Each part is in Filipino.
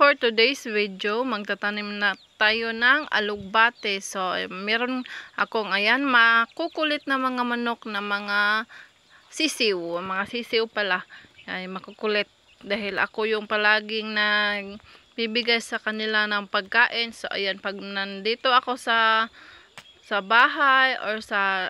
for today's video, magtatanim na tayo ng alugbate. So, meron akong ayan, makukulit na mga manok na mga sisiw. Mga sisiw pala. Ay, makukulit. Dahil ako yung palaging nagbibigay sa kanila ng pagkain. So, ayan, pag nandito ako sa bahay or sa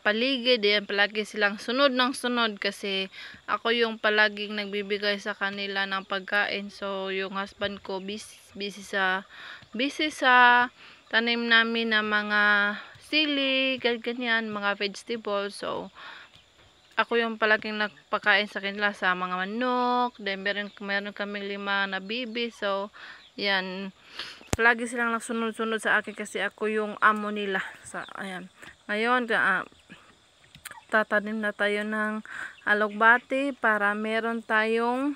paligid, yan, palagi silang sunod ng sunod kasi ako yung palaging nagbibigay sa kanila ng pagkain. So yung husband ko busy sa tanim namin na mga sili, ganyan, mga vegetables. So ako yung palaging nagpakain sa kanila sa mga manok. Then meron kaming 5 na bibi. So yan, palagi silang nagsunod-sunod sa akin kasi ako yung amo nila. So ayan, ngayon tatanim na tayo ng alugbate para meron tayong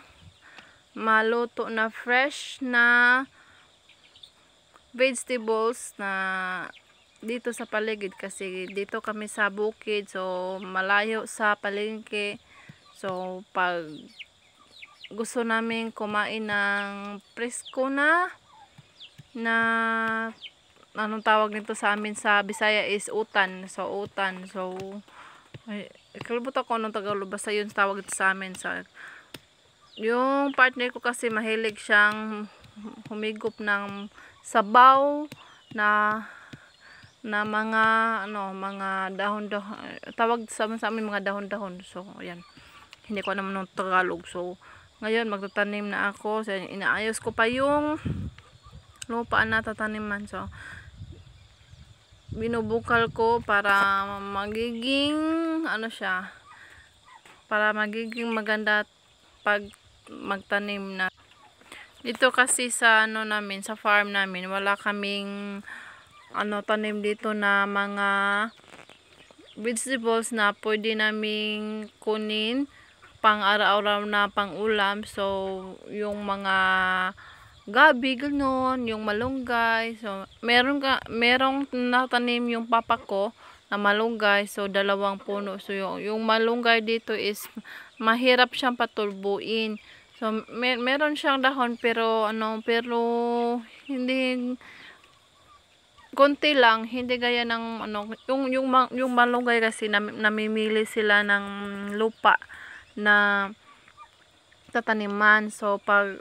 maluto na fresh na vegetables na dito sa paligid, kasi dito kami sa bukid, so malayo sa palengke. So pag gusto namin kumain ng presko na anong tawag nito sa amin sa Bisaya is utan. So utan, so ay, kalimutan ko anong Tagalog, basta yun tawag ito sa amin. So yung partner ko kasi mahilig siyang humigop ng sabaw na mga mga dahon-dahon, tawag sa amin mga dahon-dahon. So ayan, hindi ko naman ng Tagalog. So ngayon magtatanim na ako. So inaayos ko pa yung lupa na tataniman. So binubukal ko para magiging para magiging maganda pag magtanim na. Dito kasi sa namin, sa farm namin, wala kaming tanim dito na mga vegetables na pwede naming kunin pang araw-araw na pang ulam. So yung mga gabi, gano'n, yung malunggay. So merong natanim yung papa ko na malunggay. So 2 puno. So yung malunggay dito is mahirap siyang patulbuin. So meron siyang dahon pero hindi, konti lang, hindi gaya ng yung malunggay kasi namimili sila ng lupa na tataniman. So pag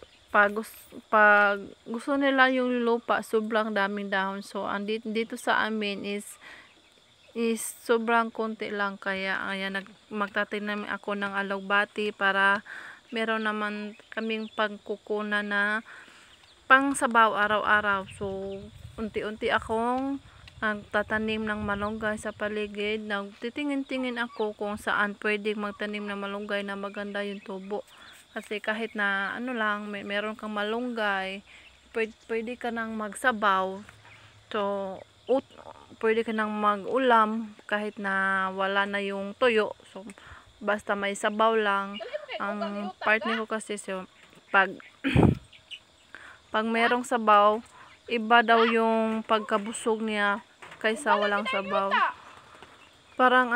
gusto nila yung lupa, sobrang daming dahon. So dito sa amin is sobrang konti lang, kaya ayan, magtatanim ako ng alugbati para meron naman kaming pagkukunan na pang sabaw araw-araw. So unti-unti akong nagtatanim ng malunggay sa paligid. Nagtitingin-tingin ako kung saan pwedeng magtanim ng malunggay na maganda yung tubo. Kasi kahit na lang, meron kang malunggay, pwede ka nang magsabaw. So pwede ka nang mag-ulam kahit na wala na yung tuyo. So basta may sabaw lang. Ang partner ko kasi, so pag merong sabaw, iba daw yung pagkabusog niya kaysa walang sabaw. Parang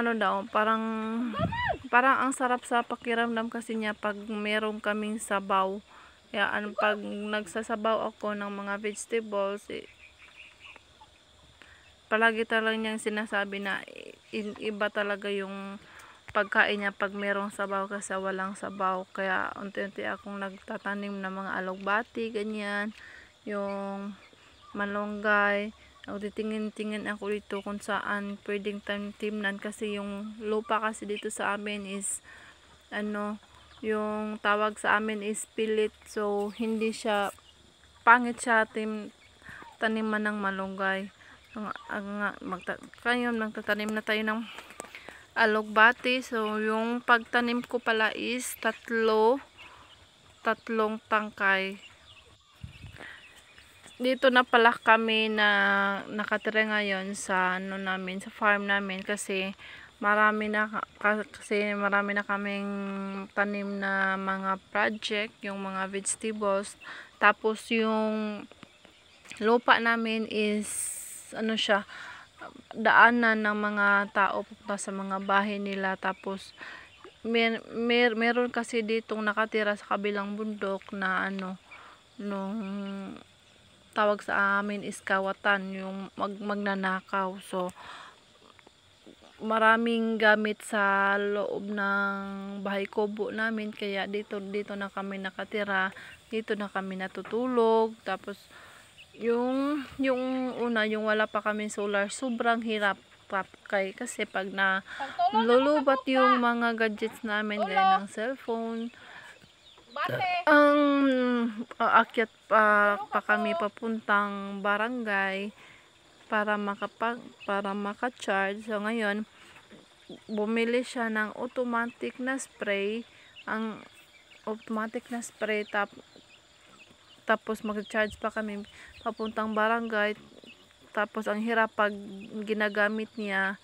parang ang sarap sa pakiramdam kasi niya pag meron kaming sabaw. Kaya pag nagsasabaw ako ng mga vegetables, palagi talaga niyang sinasabi na iba talaga yung pagkain niya pag merong sabaw kasi walang sabaw. Kaya unti-unti akong nagtatanim ng mga alugbati, ganyan, yung malunggay. Titingin-tingin ako dito kung saan pwedeng timnan, kasi yung lupa kasi dito sa amin is yung tawag sa amin is pilit. So hindi siya pangit siya taniman ng malunggay. Ngayon magtatanim na tayo ng alugbati. So yung pagtanim ko pala is tatlong tangkay. Dito na pala kami na nakatira ngayon sa namin, sa farm namin, kasi marami na kaming tanim na mga project, yung mga vegetables. Tapos yung lupa namin is siya, daanan ng mga tao pupunta sa mga bahay nila. Tapos meron kasi ditong nakatira sa kabilang bundok na nung tawag sa amin is kawatan, yung magnanakaw. So maraming gamit sa loob ng bahay kubo namin, kaya dito na kami nakatira, dito na kami natutulog. Tapos yung una, yung wala pa kami solar, sobrang hirap kasi pag na lulubat yung mga gadgets namin gaya ng cellphone, ang aakyat pa kami papuntang barangay para maka-charge. So ngayon bumili siya ng automatic na spray, ang automatic na spray, tapos mag-charge pa kami papuntang barangay. Tapos ang hirap pag ginagamit niya,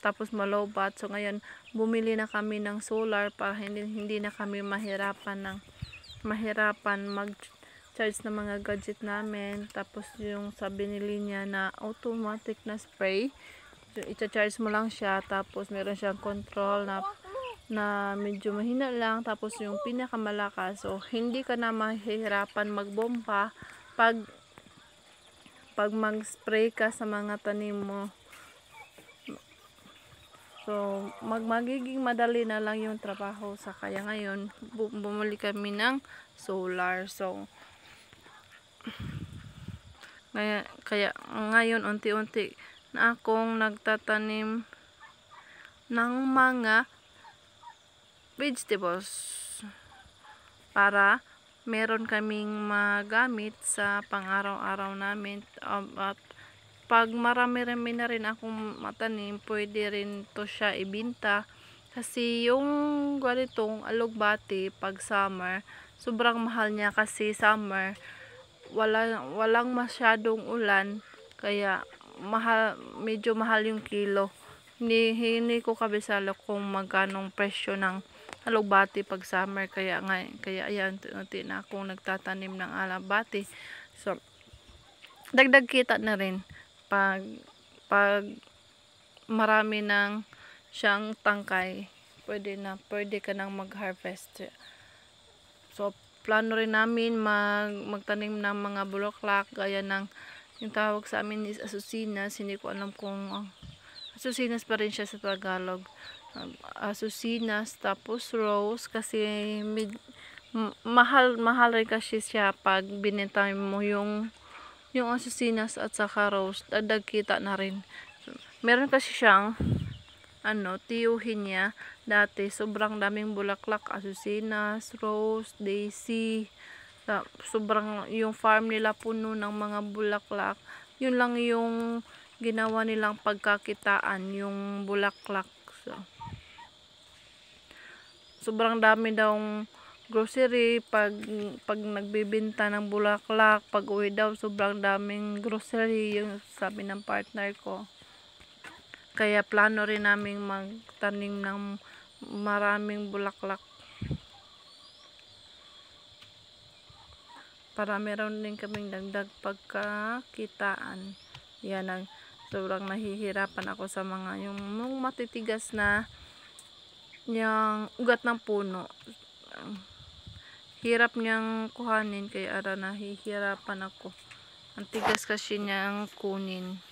tapos malobat. So ngayon bumili na kami ng solar para hindi na kami mahirapan mag-charge ng mga gadget namin. Tapos yung sa binili niya na automatic na spray, i-charge mo lang siya, tapos meron siyang control na medyo mahina lang, tapos yung pinakamalakas. So hindi ka na mahihirapan magbomba pag mag-spray ka sa mga tanim mo. So magiging madali na lang yung trabaho. Kaya ngayon bumili kami ng solar. So kaya ngayon unti-unti na akong nagtatanim ng mga vegetables para meron kaming magamit sa pang-araw-araw namin. At pag marami-rami na rin akong matanim, pwede rin to siya ibinta. Kasi yung ganitong alugbati pag summer, sobrang mahal niya kasi summer walang masyadong ulan, kaya medyo mahal yung kilo. Hindi ko kabisalo kung magkanong presyo ng alugbati pag summer, kaya ayan, unti na akong nagtatanim ng alugbati. So dagdag kita na rin pag marami ng siyang tangkay, pwede ka nang mag-harvest. So plano rin namin magtanim ng mga bulaklak gaya ng yung tawag sa amin is azucenas. Hindi ko alam kung azucenas pa rin siya sa Tagalog. Azucenas, tapos rose, kasi mahal rin kasi siya pag binenta mo yung azucenas at saka rose, dagdag kita na rin. So, meron kasi siyang tiyuhin niya dati, sobrang daming bulaklak, azucenas, rose, daisy. Sobrang yung farm nila puno ng mga bulaklak. Yun lang yung ginawa nilang pagkakitaan, yung bulaklak. So sobrang dami daw grocery pag nagbebenta ng bulaklak. Pag uwi daw, sobrang daming grocery, yung sabi ng partner ko. Kaya plano rin naming magtanim ng maraming bulaklak para meron din kaming dagdag pagkakitaan. Yan, sobrang nahihirapan ako sa mga yung matitigas na yung ugat ng puno. Hirap niyang kuhanin, kaya nahihirapan ako. Ang tigas kasi niyang kunin.